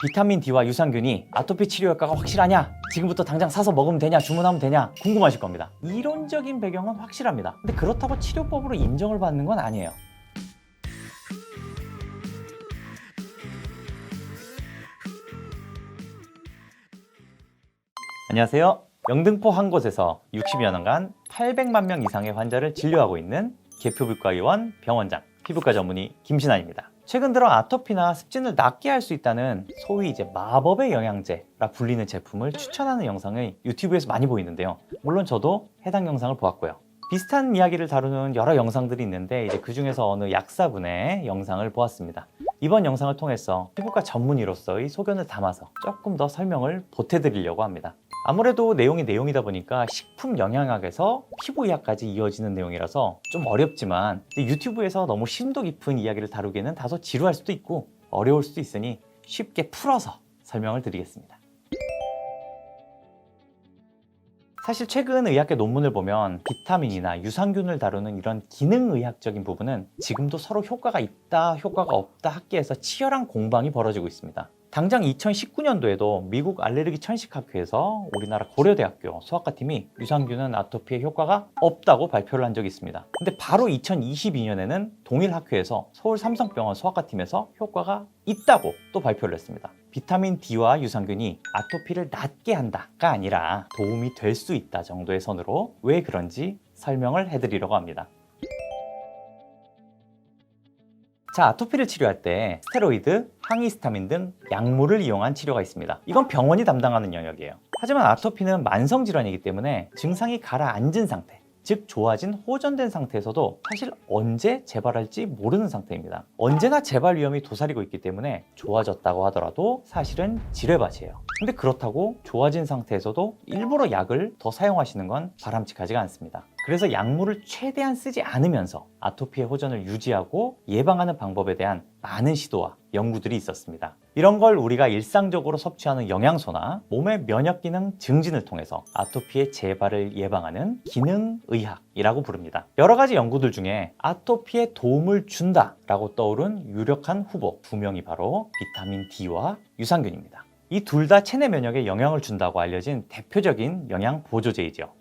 비타민 D와 유산균이 아토피 치료 효과가 확실하냐? 지금부터 당장 사서 먹으면 되냐? 주문하면 되냐? 궁금하실 겁니다. 이론적인 배경은 확실합니다. 근데 그렇다고 치료법으로 인정을 받는 건 아니에요. 안녕하세요. 영등포 한 곳에서 60여 년간 800만 명 이상의 환자를 진료하고 있는 개표부과의원 병원장, 피부과 전문의 김신환입니다. 최근 들어 아토피나 습진을 낫게 할 수 있다는 소위 마법의 영양제라 불리는 제품을 추천하는 영상이 유튜브에서 많이 보이는데요. 물론 저도 해당 영상을 보았고요. 비슷한 이야기를 다루는 여러 영상들이 있는데 그 중에서 어느 약사분의 영상을 보았습니다. 이번 영상을 통해서 피부과 전문의로서의 소견을 담아서 조금 더 설명을 보태드리려고 합니다. 아무래도 내용이다 보니까 식품 영양학에서 피부의학까지 이어지는 내용이라서 좀 어렵지만 유튜브에서 너무 심도 깊은 이야기를 다루기에는 다소 지루할 수도 있고 어려울 수도 있으니 쉽게 풀어서 설명을 드리겠습니다. 사실 최근 의학계 논문을 보면 비타민이나 유산균을 다루는 이런 기능의학적인 부분은 지금도 서로 효과가 있다, 효과가 없다 학계에서 치열한 공방이 벌어지고 있습니다. 당장 2019년도에도 미국 알레르기 천식학회에서 우리나라 고려대학교 소아과팀이 유산균은 아토피에 효과가 없다고 발표를 한 적이 있습니다. 근데 바로 2022년에는 동일 학회에서 서울 삼성병원 소아과팀에서 효과가 있다고 또 발표를 했습니다. 비타민 D와 유산균이 아토피를 낫게 한다가 아니라 도움이 될 수 있다 정도의 선으로 왜 그런지 설명을 해드리려고 합니다. 자, 아토피를 치료할 때 스테로이드, 항히스타민 등 약물을 이용한 치료가 있습니다. 이건 병원이 담당하는 영역이에요. 하지만 아토피는 만성질환이기 때문에 증상이 가라앉은 상태, 즉 좋아진 호전된 상태에서도 사실 언제 재발할지 모르는 상태입니다. 언제나 재발 위험이 도사리고 있기 때문에 좋아졌다고 하더라도 사실은 지뢰밭이에요. 근데 그렇다고 좋아진 상태에서도 일부러 약을 더 사용하시는 건 바람직하지가 않습니다. 그래서 약물을 최대한 쓰지 않으면서 아토피의 호전을 유지하고 예방하는 방법에 대한 많은 시도와 연구들이 있었습니다. 이런 걸 우리가 일상적으로 섭취하는 영양소나 몸의 면역 기능 증진을 통해서 아토피의 재발을 예방하는 기능의학이라고 부릅니다. 여러 가지 연구들 중에 아토피에 도움을 준다라고 떠오른 유력한 후보 2명이 바로 비타민 D와 유산균입니다. 이 둘 다 체내 면역에 영향을 준다고 알려진 대표적인 영양 보조제이죠.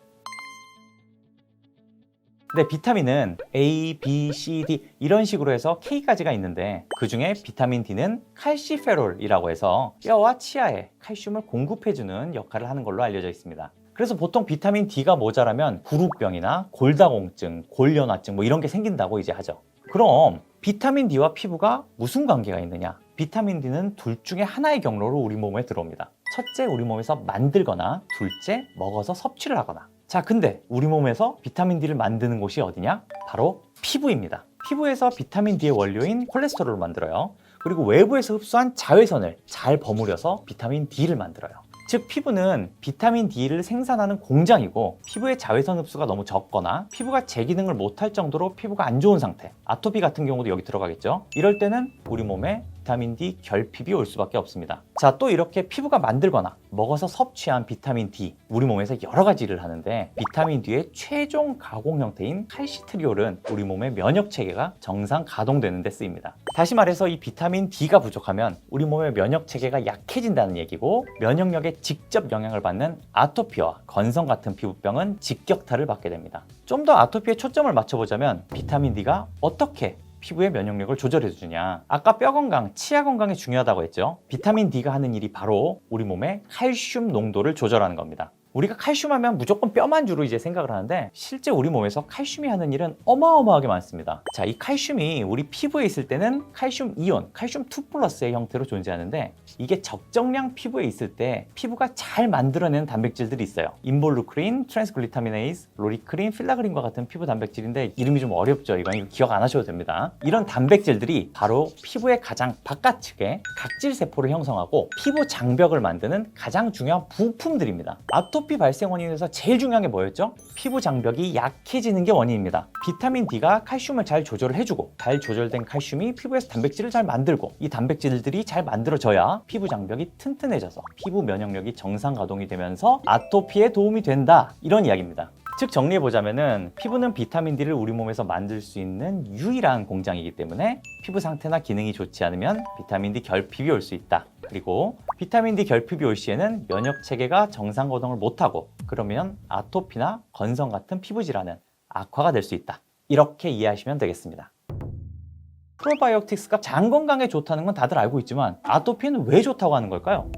근데 비타민은 A, B, C, D 이런 식으로 해서 K까지가 있는데 그 중에 비타민 D는 칼시페롤이라고 해서 뼈와 치아에 칼슘을 공급해주는 역할을 하는 걸로 알려져 있습니다. 그래서 보통 비타민 D가 모자라면 구루병이나 골다공증, 골연화증 이런 게 생긴다고 하죠. 그럼 비타민 D와 피부가 무슨 관계가 있느냐? 비타민 D는 둘 중에 하나의 경로로 우리 몸에 들어옵니다. 첫째, 우리 몸에서 만들거나 둘째, 먹어서 섭취를 하거나. 자, 근데 우리 몸에서 비타민 D를 만드는 곳이 어디냐? 바로 피부입니다. 피부에서 비타민 D의 원료인 콜레스테롤을 만들어요. 그리고 외부에서 흡수한 자외선을 잘 버무려서 비타민 D를 만들어요. 즉 피부는 비타민 D를 생산하는 공장이고 피부의 자외선 흡수가 너무 적거나 피부가 제 기능을 못할 정도로 피부가 안 좋은 상태, 아토피 같은 경우도 여기 들어가겠죠. 이럴 때는 우리 몸에 비타민 D 결핍이 올 수밖에 없습니다. 자, 또 이렇게 피부가 만들거나 먹어서 섭취한 비타민 D, 우리 몸에서 여러 가지 일을 하는데 비타민 D의 최종 가공 형태인 칼시트리올은 우리 몸의 면역 체계가 정상 가동되는 데 쓰입니다. 다시 말해서 이 비타민 D가 부족하면 우리 몸의 면역 체계가 약해진다는 얘기고 면역력에 직접 영향을 받는 아토피와 건성 같은 피부병은 직격탄을 받게 됩니다. 좀 더 아토피에 초점을 맞춰보자면 비타민 D가 어떻게 피부의 면역력을 조절해 주냐. 아까 뼈 건강, 치아 건강이 중요하다고 했죠. 비타민 D가 하는 일이 바로 우리 몸의 칼슘 농도를 조절하는 겁니다. 우리가 칼슘 하면 무조건 뼈만 주로 생각을 하는데 실제 우리 몸에서 칼슘이 하는 일은 어마어마하게 많습니다. 자, 이 칼슘이 우리 피부에 있을 때는 칼슘 이온, 칼슘 2 플러스의 형태로 존재하는데 이게 적정량 피부에 있을 때 피부가 잘 만들어내는 단백질들이 있어요. 인볼루크린, 트랜스글루타미네이즈, 로리크린, 필라그린과 같은 피부 단백질인데 이름이 좀 어렵죠. 이거 기억 안 하셔도 됩니다. 이런 단백질들이 바로 피부의 가장 바깥측에 각질 세포를 형성하고 피부 장벽을 만드는 가장 중요한 부품들입니다. 아토피 발생 원인에서 제일 중요한 게 뭐였죠? 피부 장벽이 약해지는 게 원인입니다. 비타민 D가 칼슘을 잘 조절을 해주고 잘 조절된 칼슘이 피부에서 단백질을 잘 만들고 이 단백질들이 잘 만들어져야 피부 장벽이 튼튼해져서 피부 면역력이 정상 가동이 되면서 아토피에 도움이 된다, 이런 이야기입니다. 즉 정리해보자면은 피부는 비타민 D를 우리 몸에서 만들 수 있는 유일한 공장이기 때문에 피부 상태나 기능이 좋지 않으면 비타민 D 결핍이 올 수 있다. 그리고 비타민 D 결핍이 올 시에는 면역 체계가 정상 거동을 못하고 그러면 아토피나 건성 같은 피부 질환은 악화가 될 수 있다. 이렇게 이해하시면 되겠습니다. 프로바이오틱스가 장 건강에 좋다는 건 다들 알고 있지만 아토피는 왜 좋다고 하는 걸까요?